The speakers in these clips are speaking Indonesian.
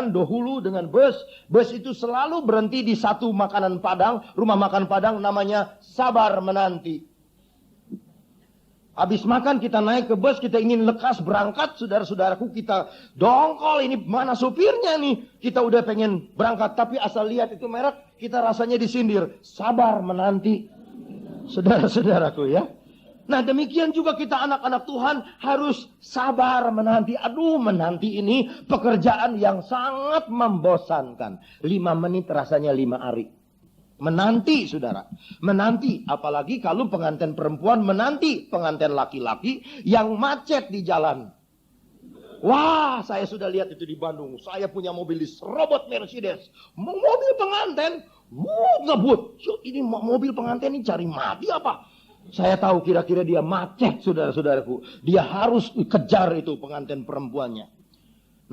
bandingkan dahulu dengan bus. Bus itu selalu berhenti di satu makanan Padang, rumah makan Padang namanya Sabar Menanti. Habis makan kita naik ke bus, kita ingin lekas berangkat, saudara-saudaraku, kita dongkol, ini mana supirnya nih? Kita udah pengen berangkat, tapi asal lihat itu merek, kita rasanya disindir. Sabar menanti. Saudara-saudaraku ya. Nah demikian juga kita anak-anak Tuhan harus sabar menanti. Aduh, menanti ini pekerjaan yang sangat membosankan. 5 menit rasanya 5 hari. Menanti saudara. Menanti. Apalagi kalau pengantin perempuan menanti pengantin laki-laki yang macet di jalan. Wah, saya sudah lihat itu di Bandung. Saya punya mobil robot Mercedes. Mobil pengantin. Ngebut. Ini mobil pengantin ini cari mati apa? Saya tahu kira-kira dia macet, saudara-saudaraku. Dia harus kejar itu pengantin perempuannya.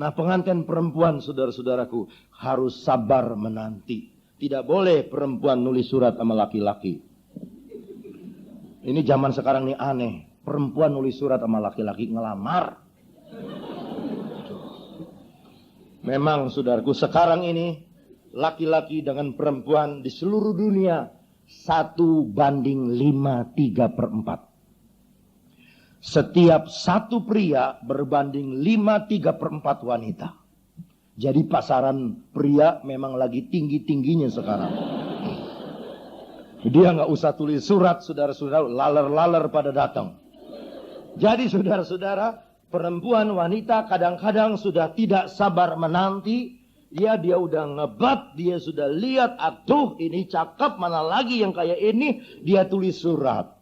Nah, pengantin perempuan, saudara-saudaraku, harus sabar menanti. Tidak boleh perempuan nulis surat sama laki-laki. Ini zaman sekarang nih aneh. Perempuan nulis surat sama laki-laki ngelamar. Memang, saudaraku, sekarang ini laki-laki dengan perempuan di seluruh dunia 1:5:3/4. Setiap satu pria berbanding 5/3/4 wanita. Jadi pasaran pria memang lagi tinggi-tingginya sekarang. Dia nggak usah tulis surat, saudara-saudara, laler-laler pada datang. Jadi saudara-saudara, perempuan wanita kadang-kadang sudah tidak sabar menanti. Dia udah ngebat, dia sudah lihat, aduh ini cakep, mana lagi yang kayak ini, dia tulis surat.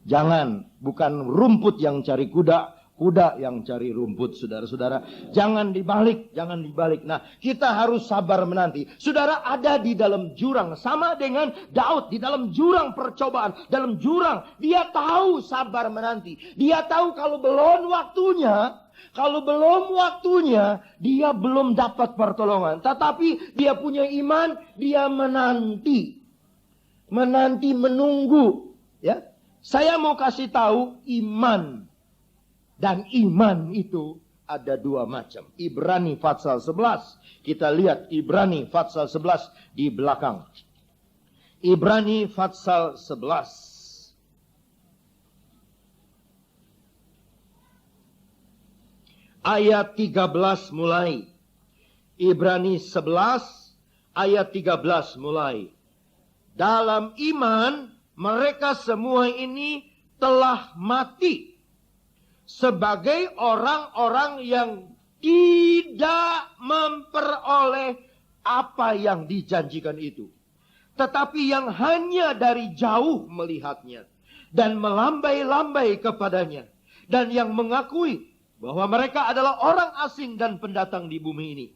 Jangan, bukan rumput yang cari kuda, kuda yang cari rumput, saudara-saudara. Jangan dibalik, jangan dibalik. Nah, kita harus sabar menanti. Saudara ada di dalam jurang, sama dengan Daud di dalam jurang percobaan, dalam jurang. Dia tahu sabar menanti. Dia tahu kalau belum waktunya, dia belum dapat pertolongan. Tetapi dia punya iman, dia menanti. Menanti, menunggu. Ya, saya mau kasih tahu iman. Dan iman itu ada 2 macam. Ibrani pasal 11. Kita lihat Ibrani pasal 11 di belakang. Ibrani pasal 11. Ayat 13 mulai. Ibrani 11 ayat 13 mulai. Dalam iman mereka semua ini telah mati sebagai orang-orang yang tidak memperoleh apa yang dijanjikan itu, tetapi yang hanya dari jauh melihatnya dan melambai-lambai kepadanya, dan yang mengakui bahwa mereka adalah orang asing dan pendatang di bumi ini.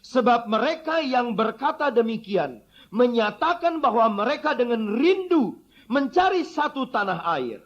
Sebab mereka yang berkata demikian menyatakan bahwa mereka dengan rindu mencari satu tanah air.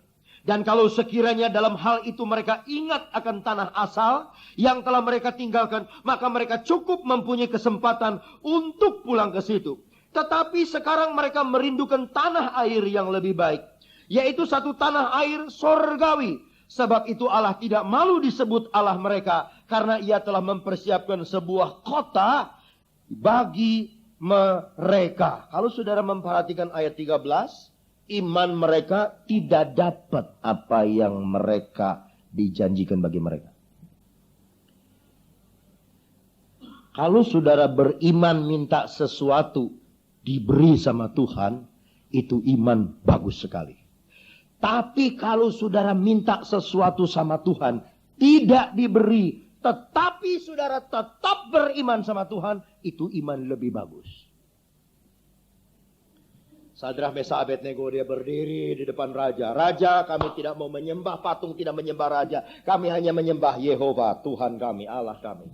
Dan kalau sekiranya dalam hal itu mereka ingat akan tanah asal yang telah mereka tinggalkan, maka mereka cukup mempunyai kesempatan untuk pulang ke situ. Tetapi sekarang mereka merindukan tanah air yang lebih baik, yaitu satu tanah air sorgawi. Sebab itu Allah tidak malu disebut Allah mereka, karena ia telah mempersiapkan sebuah kota bagi mereka. Kalau saudara memperhatikan ayat 13, iman mereka tidak dapat apa yang mereka dijanjikan bagi mereka. Kalau saudara beriman minta sesuatu diberi sama Tuhan, itu iman bagus sekali. Tapi kalau saudara minta sesuatu sama Tuhan, tidak diberi, tetapi saudara tetap beriman sama Tuhan, itu iman lebih bagus. Sadrah, Mesah, Abednego, dia berdiri di depan raja. Raja, kami tidak mau menyembah patung, tidak menyembah raja. Kami hanya menyembah Yehova, Tuhan kami, Allah kami.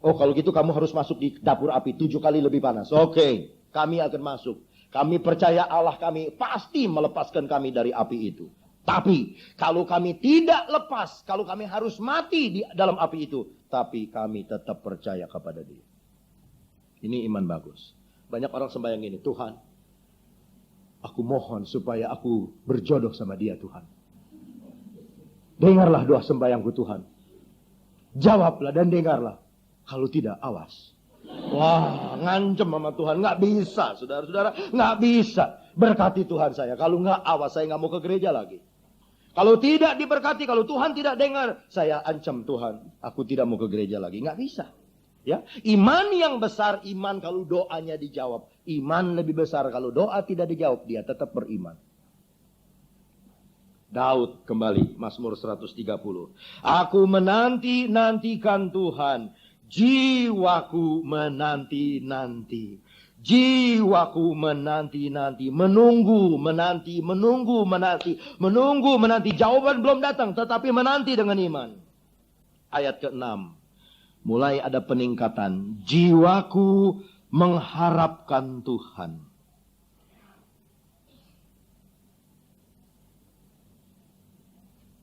Oh, kalau gitu kamu harus masuk di dapur api 7 kali lebih panas. Oke, kami akan masuk. Kami percaya Allah kami pasti melepaskan kami dari api itu. Tapi kalau kami tidak lepas, kalau kami harus mati di dalam api itu, tapi kami tetap percaya kepada Dia. Ini iman bagus. Banyak orang sembahyang ini, Tuhan, aku mohon supaya aku berjodoh sama Dia, Tuhan. Dengarlah doa sembahyangku, Tuhan. Jawablah dan dengarlah. Kalau tidak, awas. Wah, ngancem sama Tuhan. Nggak bisa, saudara-saudara. Nggak bisa. Berkati Tuhan saya. Kalau nggak, awas, saya nggak mau ke gereja lagi. Kalau tidak diberkati, kalau Tuhan tidak dengar, saya ancam Tuhan, aku tidak mau ke gereja lagi. Nggak bisa. Ya, iman yang besar, iman kalau doanya dijawab. Iman lebih besar kalau doa tidak dijawab, dia tetap beriman. Daud kembali, Mazmur 130. Aku menanti-nantikan Tuhan, jiwaku menanti-nanti. Jiwaku menanti-nanti, menunggu, menanti. Jawaban belum datang, tetapi menanti dengan iman. Ayat ke-6. Mulai ada peningkatan. Jiwaku mengharapkan Tuhan.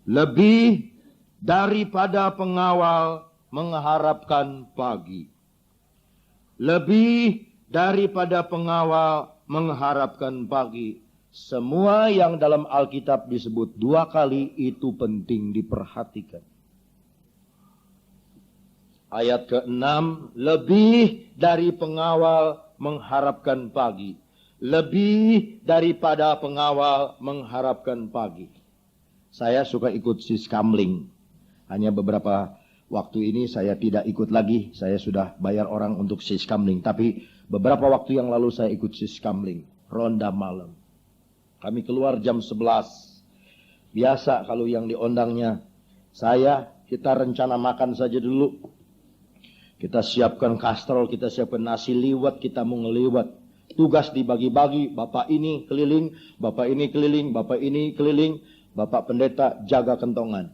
Lebih daripada pengawal mengharapkan pagi. Lebih daripada pengawal mengharapkan pagi. Semua yang dalam Alkitab disebut 2 kali itu penting diperhatikan. Ayat ke-6, lebih dari pengawal mengharapkan pagi. Lebih daripada pengawal mengharapkan pagi. Saya suka ikut siskamling. Hanya beberapa waktu ini saya tidak ikut lagi. Saya sudah bayar orang untuk siskamling. Tapi beberapa waktu yang lalu saya ikut siskamling. Ronda malam. Kami keluar jam 11. Biasa kalau yang diondangnya kita rencana makan saja dulu. Kita siapkan kastrol, kita siapkan nasi liwet, kita mau ngeliwet. Tugas dibagi-bagi, bapak ini keliling, bapak ini keliling, bapak ini keliling. Bapak pendeta jaga kentongan.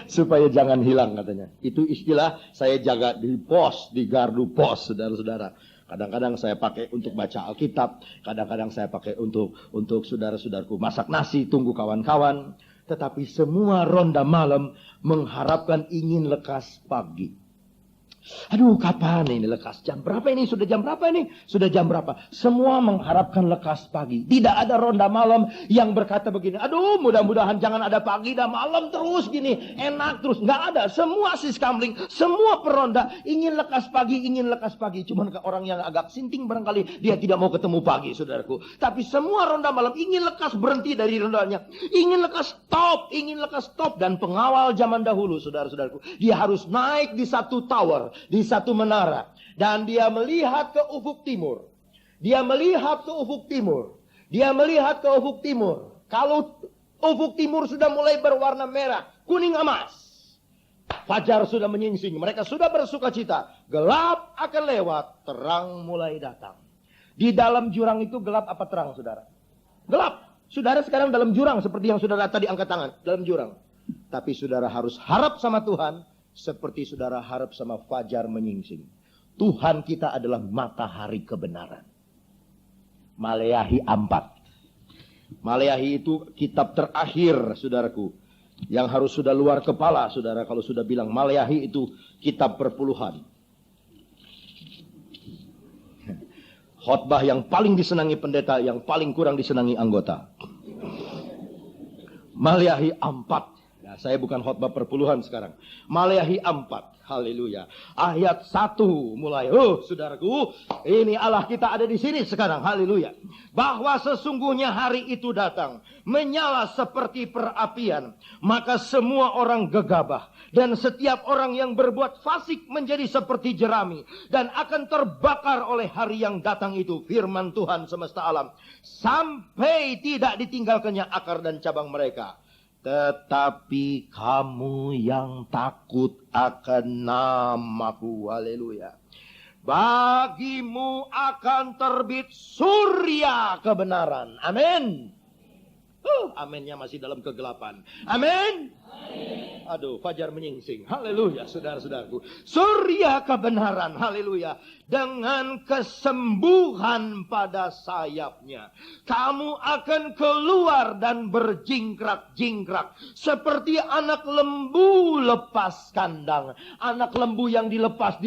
Supaya jangan hilang katanya. Itu istilah saya jaga di pos, di gardu pos, saudara-saudara. Kadang-kadang saya pakai untuk baca Alkitab. Kadang-kadang saya pakai untuk saudara-saudaraku masak nasi, tunggu kawan-kawan. Tetapi semua ronda malam mengharapkan ingin lekas pagi. Aduh, kapan ini lekas? Jam berapa ini? Sudah jam berapa ini? Sudah jam berapa? Semua mengharapkan lekas pagi. Tidak ada ronda malam yang berkata begini. Aduh, mudah-mudahan jangan ada pagi dan malam terus gini. Enak terus. Nggak ada. Semua siskamling, semua peronda ingin lekas pagi, ingin lekas pagi. Cuman orang yang agak sinting barangkali dia tidak mau ketemu pagi, saudaraku. Tapi semua ronda malam ingin lekas berhenti dari rondanya. Ingin lekas stop. Dan pengawal zaman dahulu, saudara-saudaraku, dia harus naik di satu tower, di satu menara, dan dia melihat ke ufuk timur. Kalau ufuk timur sudah mulai berwarna merah, kuning emas, fajar sudah menyingsing, mereka sudah bersukacita. Gelap akan lewat, terang mulai datang. Di dalam jurang itu gelap apa terang, saudara? Gelap. Saudara sekarang dalam jurang, seperti yang saudara tadi angkat tangan, dalam jurang. Tapi saudara harus harap sama Tuhan, seperti saudara harap sama fajar menyingsing. Tuhan kita adalah matahari kebenaran. Maleakhi 4. Maleakhi itu kitab terakhir, saudaraku, yang harus sudah luar kepala, saudara, kalau sudah bilang Maleakhi itu kitab perpuluhan. Khotbah yang paling disenangi pendeta, yang paling kurang disenangi anggota. Maleakhi 4. Nah, saya bukan khotbah perpuluhan sekarang. Maleakhi 4. Haleluya. Ayat 1 mulai. Saudaraku, ini Allah kita ada di sini sekarang. Haleluya. Bahwa sesungguhnya hari itu datang, menyala seperti perapian, maka semua orang gegabah, dan setiap orang yang berbuat fasik menjadi seperti jerami, dan akan terbakar oleh hari yang datang itu. Firman Tuhan semesta alam. Sampai tidak ditinggalkannya akar dan cabang mereka. Tetapi kamu yang takut akan namaku, haleluya, bagimu akan terbit surya kebenaran. Amin. Aminnya masih dalam kegelapan. Amin. Aduh, fajar menyingsing. Haleluya, saudara-saudaraku. Surya kebenaran. Haleluya. Dengan kesembuhan pada sayapnya, kamu akan keluar dan berjingkrak-jingkrak seperti anak lembu lepas kandang. Anak lembu yang dilepas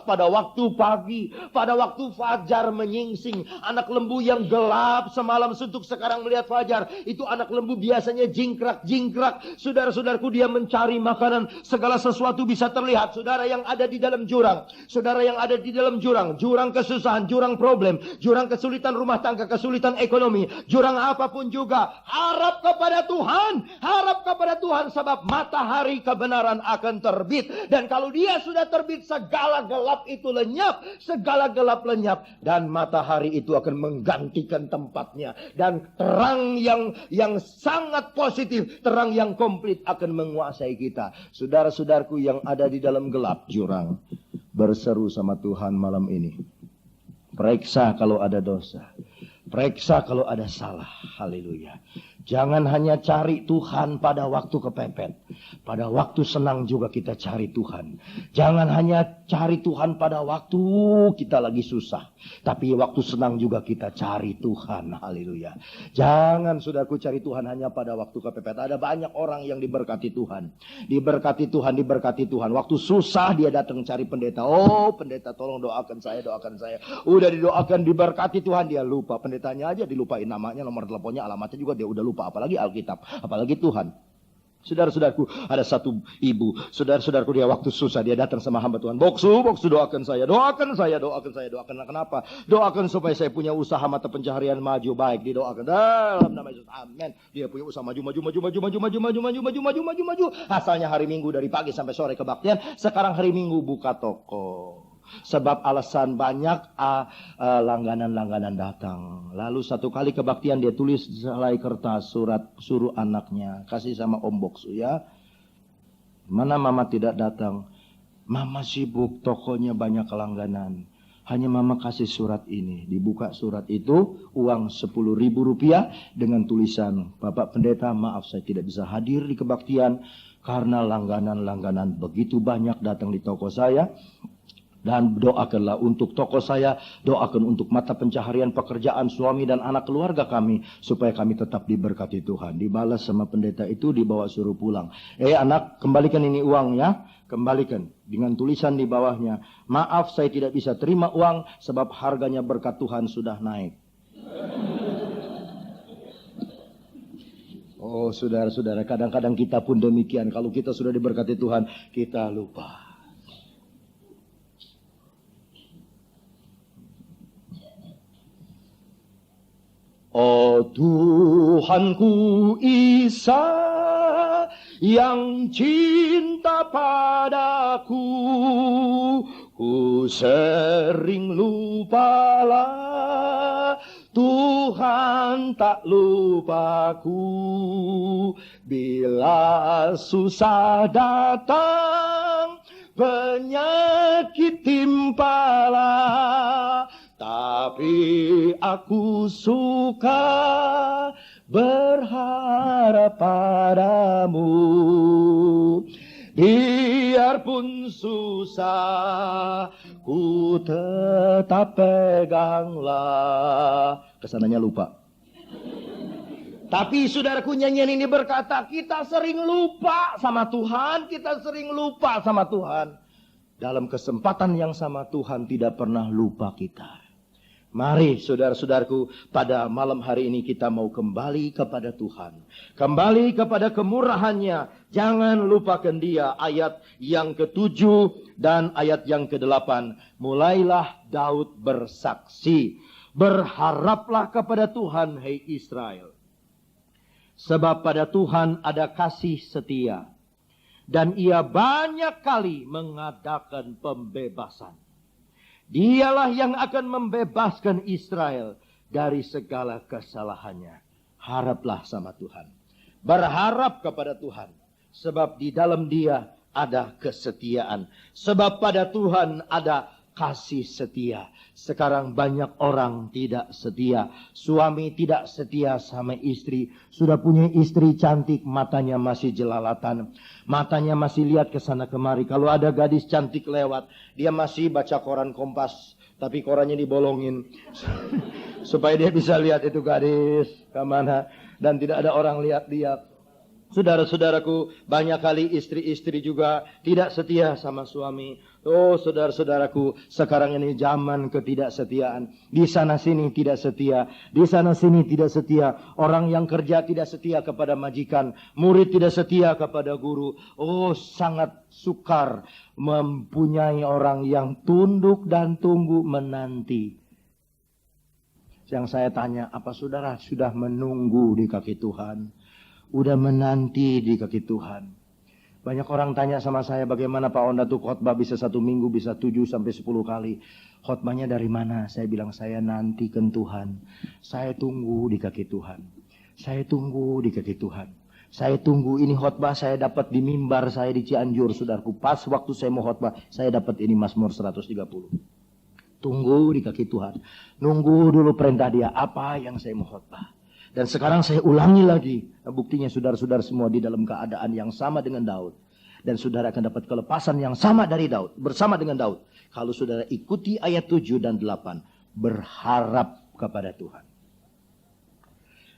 pada waktu pagi, pada waktu fajar menyingsing. Anak lembu yang gelap semalam suntuk sekarang melihat fajar. Itu itu anak lembu biasanya jingkrak-jingkrak. Saudara-saudaraku, dia mencari makanan. Segala sesuatu bisa terlihat. Saudara yang ada di dalam jurang. Saudara yang ada di dalam jurang. Jurang kesusahan, jurang problem. Jurang kesulitan rumah tangga, kesulitan ekonomi. Jurang apapun juga. Harap kepada Tuhan. Harap kepada Tuhan. Sebab matahari kebenaran akan terbit. Dan kalau dia sudah terbit, segala gelap itu lenyap. Segala gelap lenyap. Dan matahari itu akan menggantikan tempatnya. Dan terang yang sangat positif, terang yang komplit akan menguasai kita. Saudara-saudaraku yang ada di dalam gelap jurang, berseru sama Tuhan malam ini. Periksa kalau ada dosa. Periksa kalau ada salah. Haleluya. Jangan hanya cari Tuhan pada waktu kepepet. Pada waktu senang juga kita cari Tuhan. Jangan hanya cari Tuhan pada waktu kita lagi susah. Tapi waktu senang juga kita cari Tuhan. Haleluya. Jangan saudaraku cari Tuhan hanya pada waktu kepepet. Ada banyak orang yang diberkati Tuhan. Diberkati Tuhan, diberkati Tuhan. Waktu susah dia datang cari pendeta. Oh pendeta tolong doakan saya, doakan saya. Udah didoakan, diberkati Tuhan, dia lupa. Pendetanya aja dilupain namanya, nomor teleponnya, alamatnya juga dia udah lupa. Apalagi Alkitab, apalagi Tuhan. Saudara-saudaraku, ada satu ibu, saudara-saudaraku, dia waktu susah dia datang sama hamba Tuhan. Boksu doakan saya, doakan saya, doakan saya, doakan. Kenapa? Doakan supaya saya punya usaha mata pencaharian maju baik. Didoakan dalam nama Yesus. Amin. Dia punya usaha maju. Asalnya hari Minggu dari pagi sampai sore kebaktian, sekarang hari Minggu buka toko. Sebab alasan banyak langganan-langganan datang. Lalu satu kali kebaktian dia tulis selai kertas surat, suruh anaknya kasih sama Om Boksu ya. Mana mama tidak datang? Mama sibuk, tokonya banyak langganan. Hanya mama kasih surat ini. Dibuka surat itu, uang 10.000 rupiah dengan tulisan, Bapak Pendeta maaf saya tidak bisa hadir di kebaktian karena langganan-langganan begitu banyak datang di toko saya. Dan doakanlah untuk toko saya, doakan untuk mata pencaharian pekerjaan suami dan anak keluarga kami, supaya kami tetap diberkati Tuhan. Dibalas sama pendeta itu, dibawa suruh pulang. Anak, kembalikan ini uang ya, kembalikan. Dengan tulisan di bawahnya, maaf saya tidak bisa terima uang, sebab harganya berkat Tuhan sudah naik. Oh saudara-saudara, kadang-kadang kita pun demikian. Kalau kita sudah diberkati Tuhan, kita lupa. Oh Tuhanku Isa yang cinta padaku, ku sering lupalah, Tuhan tak lupaku. Bila susah datang, penyakit timpalah, tapi aku suka berharap padamu. Biarpun susah, ku tetap peganglah. Kesananya lupa. Tapi saudaraku, nyanyian ini berkata, kita sering lupa sama Tuhan, kita sering lupa sama Tuhan. Dalam kesempatan yang sama Tuhan tidak pernah lupa kita. Mari saudara-saudaraku, pada malam hari ini kita mau kembali kepada Tuhan. Kembali kepada kemurahannya. Jangan lupakan dia. Ayat yang ke-7 dan ayat yang ke-8. Mulailah Daud bersaksi. Berharaplah kepada Tuhan, hai Israel. Sebab pada Tuhan ada kasih setia. Dan ia banyak kali mengadakan pembebasan. Dialah yang akan membebaskan Israel dari segala kesalahannya. Haraplah sama Tuhan. Berharap kepada Tuhan. Sebab di dalam dia ada kesetiaan. Sebab pada Tuhan ada kasih setia. Sekarang banyak orang tidak setia. Suami tidak setia sama istri. Sudah punya istri cantik, matanya masih jelalatan. Matanya masih lihat ke sana kemari. Kalau ada gadis cantik lewat, dia masih baca koran Kompas. Tapi korannya dibolongin. Supaya dia bisa lihat itu gadis kemana. Dan tidak ada orang lihat dia. Saudara-saudaraku, banyak kali istri-istri juga tidak setia sama suami. Oh, saudara-saudaraku, sekarang ini zaman ketidaksetiaan. Di sana sini tidak setia, di sana sini tidak setia. Orang yang kerja tidak setia kepada majikan, murid tidak setia kepada guru. Oh, sangat sukar mempunyai orang yang tunduk dan tunggu menanti. Yang saya tanya, apa saudara sudah menunggu di kaki Tuhan? Udah menanti di kaki Tuhan? Banyak orang tanya sama saya, bagaimana Pak Onda tuh khotbah bisa 1 minggu bisa 7 sampai 10 kali. Khotbahnya dari mana? Saya bilang, saya nantikan Tuhan. Saya tunggu di kaki Tuhan. Saya tunggu di kaki Tuhan. Saya tunggu ini khotbah saya dapat di mimbar saya di Cianjur, saudaraku. Pas waktu saya mau khotbah, saya dapat ini Mazmur 130. Tunggu di kaki Tuhan. Nunggu dulu perintah Dia, apa yang saya mau khotbah. Dan sekarang saya ulangi lagi. Buktinya saudara-saudara semua di dalam keadaan yang sama dengan Daud. Dan saudara akan dapat kelepasan yang sama dari Daud. Bersama dengan Daud. Kalau saudara ikuti ayat 7 dan 8. Berharap kepada Tuhan.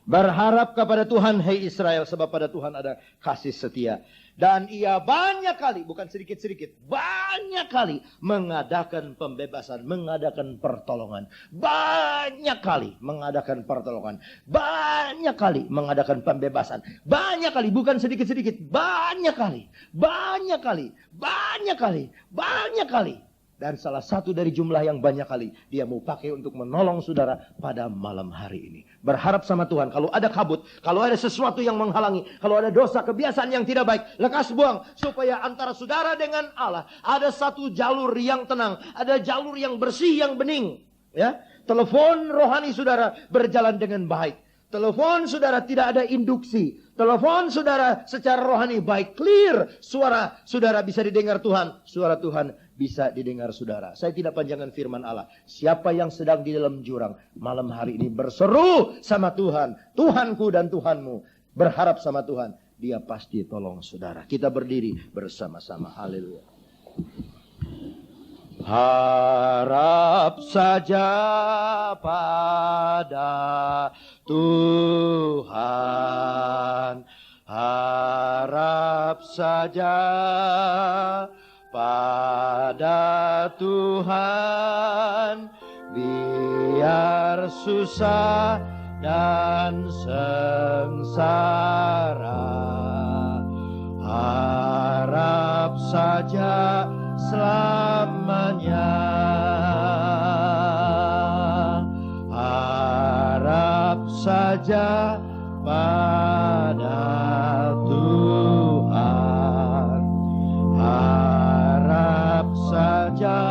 Berharap kepada Tuhan, hai Israel. Sebab pada Tuhan ada kasih setia. Dan Ia banyak kali, bukan sedikit-sedikit, banyak kali mengadakan pembebasan, mengadakan pertolongan. Banyak kali mengadakan pertolongan. Banyak kali mengadakan pembebasan. Banyak kali, bukan sedikit-sedikit, banyak kali. Banyak kali, banyak kali, banyak kali. Dan salah satu dari jumlah yang banyak kali Dia mau pakai untuk menolong saudara pada malam hari ini. Berharap sama Tuhan. Kalau ada kabut, kalau ada sesuatu yang menghalangi, kalau ada dosa, kebiasaan yang tidak baik, lekas buang. Supaya antara saudara dengan Allah ada satu jalur yang tenang. Ada jalur yang bersih, yang bening. Ya, telepon rohani saudara berjalan dengan baik. Telepon saudara tidak ada induksi. Telepon saudara secara rohani baik, clear. Suara saudara bisa didengar Tuhan. Suara Tuhan bisa didengar saudara. Saya tidak panjangkan firman Allah. Siapa yang sedang di dalam jurang malam hari ini berseru sama Tuhan, Tuhanku dan Tuhanmu, berharap sama Tuhan, Dia pasti tolong saudara. Kita berdiri bersama-sama. Haleluya. Harap saja pada Tuhan, harap saja pada Tuhan, biar susah dan sengsara. Harap saja selamanya. Harap saja pada Tuhan. Harap saja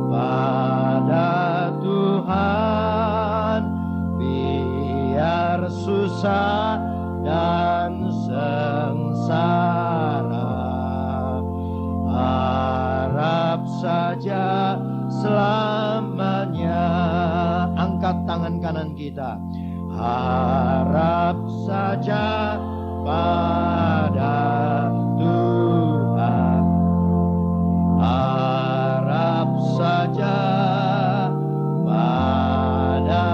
pada Tuhan, biar susah dan sengsara. Harap saja selamanya. Angkat tangan kanan kita. Harap saja pada Tuhan. Harap saja pada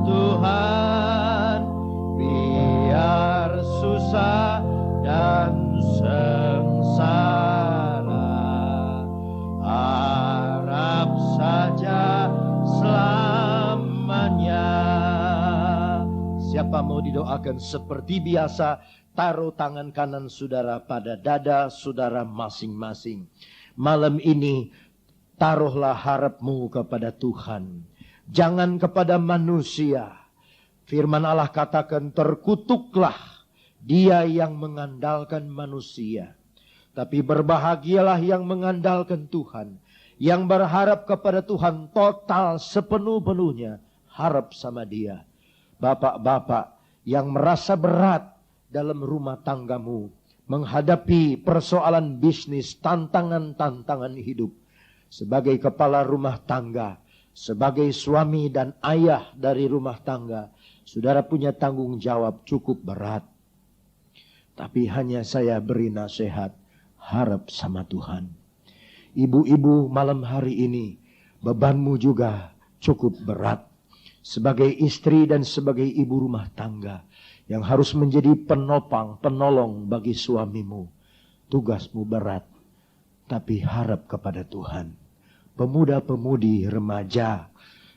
Tuhan, biar susah dan sengsara. Harap saja selamanya. Siapa mau didoakan seperti biasa, taruh tangan kanan saudara pada dada saudara masing-masing. Malam ini taruhlah harapmu kepada Tuhan, jangan kepada manusia. Firman Allah katakan, terkutuklah dia yang mengandalkan manusia, tapi berbahagialah yang mengandalkan Tuhan, yang berharap kepada Tuhan total sepenuh-penuhnya, harap sama Dia. Bapak-bapak yang merasa berat dalam rumah tanggamu, menghadapi persoalan bisnis, tantangan-tantangan hidup, sebagai kepala rumah tangga, sebagai suami dan ayah dari rumah tangga, saudara punya tanggung jawab cukup berat. Tapi hanya saya beri nasihat, harap sama Tuhan. Ibu-ibu malam hari ini, bebanmu juga cukup berat. sebagai istri dan sebagai ibu rumah tangga yang harus menjadi penopang, penolong bagi suamimu. Tugasmu berat, tapi harap kepada Tuhan. Pemuda-pemudi, remaja,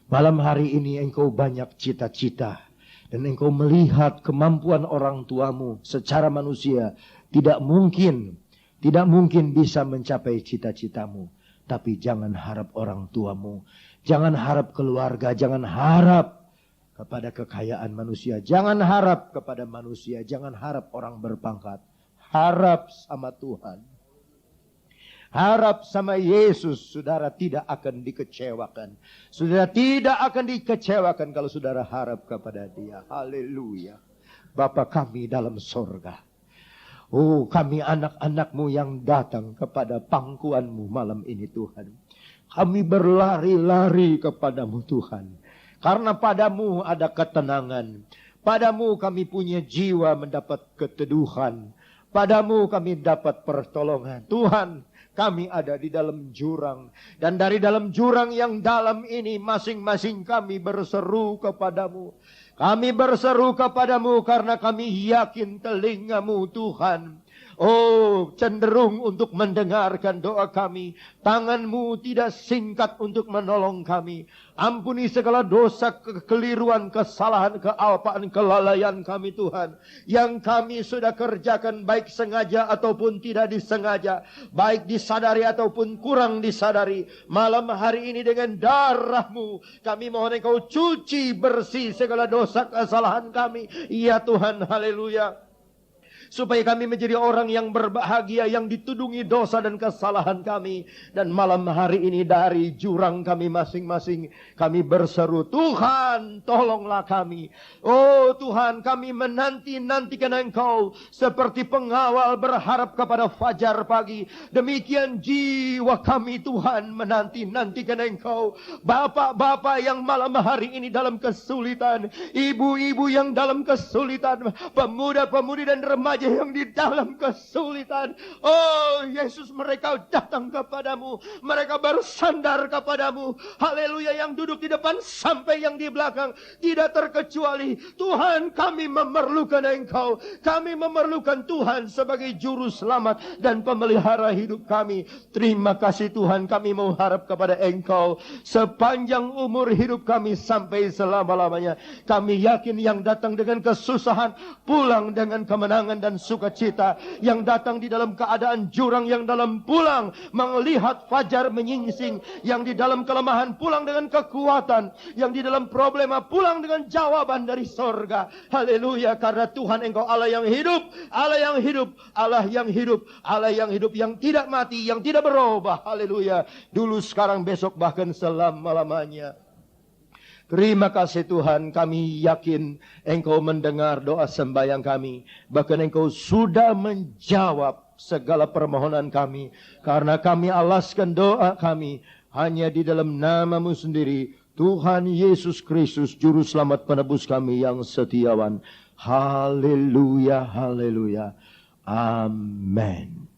malam hari ini engkau banyak cita-cita dan engkau melihat kemampuan orang tuamu secara manusia tidak mungkin bisa mencapai cita-citamu. Tapi jangan harap orang tuamu, jangan harap keluarga, jangan harap kepada kekayaan manusia, jangan harap kepada manusia, jangan harap orang berpangkat. Harap sama Tuhan. Harap sama Yesus, saudara tidak akan dikecewakan. Saudara tidak akan dikecewakan kalau saudara harap kepada Dia. Haleluya. Bapa kami dalam sorga. Oh, kami anak-anak-Mu yang datang kepada pangkuan-Mu malam ini Tuhan. Kami berlari-lari kepadamu Tuhan. Karena padamu ada ketenangan. Padamu kami punya jiwa mendapat keteduhan. Padamu kami dapat pertolongan. Tuhan, kami ada di dalam jurang. Dan dari dalam jurang yang dalam ini masing-masing kami berseru kepadamu. Kami berseru kepadamu karena kami yakin telingamu Tuhan. Oh, cenderung untuk mendengarkan doa kami. Tanganmu tidak singkat untuk menolong kami. Ampuni segala dosa, kekeliruan, kesalahan, kealpaan, kelalaian kami Tuhan. Yang kami sudah kerjakan baik sengaja ataupun tidak disengaja. Baik disadari ataupun kurang disadari. Malam hari ini dengan darah-Mu kami mohon Engkau cuci bersih segala dosa kesalahan kami. Ya Tuhan, haleluya. Supaya kami menjadi orang yang berbahagia, yang ditudungi dosa dan kesalahan kami. Dan malam hari ini dari jurang kami masing-masing, kami berseru, Tuhan tolonglah kami. Oh Tuhan, kami menanti-nantikan Engkau seperti pengawal berharap kepada fajar pagi. Demikian jiwa kami Tuhan menanti-nantikan Engkau. Bapak-bapak yang malam hari ini dalam kesulitan, ibu-ibu yang dalam kesulitan, pemuda-pemudi dan remaja yang di dalam kesulitan. Oh Yesus, mereka datang kepadamu. Mereka bersandar kepadamu. Haleluya, yang duduk di depan sampai yang di belakang. Tidak terkecuali. Tuhan, kami memerlukan Engkau. Kami memerlukan Tuhan sebagai juru selamat dan pemelihara hidup kami. Terima kasih Tuhan, kami mengharap kepada Engkau. Sepanjang umur hidup kami sampai selama-lamanya. Kami yakin yang datang dengan kesusahan pulang dengan kemenangan dan sukacita. Yang datang di dalam keadaan jurang, yang dalam pulang melihat fajar menyingsing. Yang di dalam kelemahan pulang dengan kekuatan. Yang di dalam problema pulang dengan jawaban dari sorga. Haleluya, karena Tuhan Engkau Allah yang hidup, Allah yang hidup, Allah yang hidup, Allah yang hidup, yang tidak mati, yang tidak berubah. Haleluya, dulu, sekarang, besok, bahkan selama-lamanya. Terima kasih Tuhan, kami yakin Engkau mendengar doa sembahyang kami. Bahkan Engkau sudah menjawab segala permohonan kami. Karena kami alaskan doa kami hanya di dalam nama-Mu sendiri, Tuhan Yesus Kristus, Juru Selamat penebus kami yang setiawan. Haleluya, haleluya. Amin.